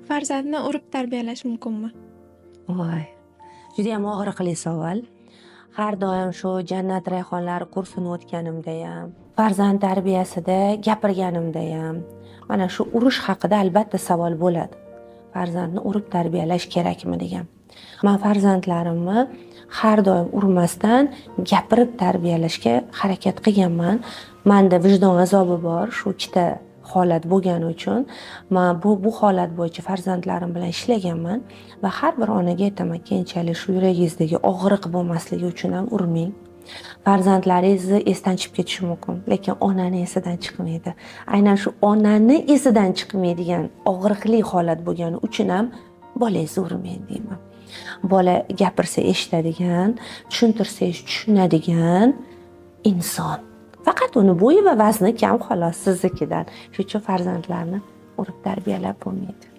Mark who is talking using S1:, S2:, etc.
S1: Farzandni urib tarbiyalash mumkinmi?
S2: Voy, judayam og'riqli savol. Har doim shu jannat rayhonlari kursini o'tganimda ham, farzand tarbiyasida gapirganimda ham mana shu urush haqida albatta savol bo'ladi. Farzandni urib tarbiyalash kerakmi degan. Men farzandlarimni har doim urmasdan gapirib tarbiyalashga harakat qilganman. Menda vijdon azobi bor, shu ikkita holat bo'lgani uchun men bu holat bo'yicha farzandlarim bilan ishlaganman va har bir onaga aytaman, keyinchalik shu yuragingizdagi og'riq bo'lmasligi uchun ham urmang. Farzandlaringizni esdan chiqib ketishi mumkin, lekin onani esidan chiqmaydi. Aynan shu onani esidan chiqmaydigan og'riqli holat bo'lgani uchun ham bolangizni urmang deyman. Bola gapirsa eshitadigan, tushuntirsangiz tushunadigan inson. Faqat uni bo'yi va vazni kam xolos siznikidan. Shuning uchun farzandlarni urib tarbiyalab bo'lmaydi.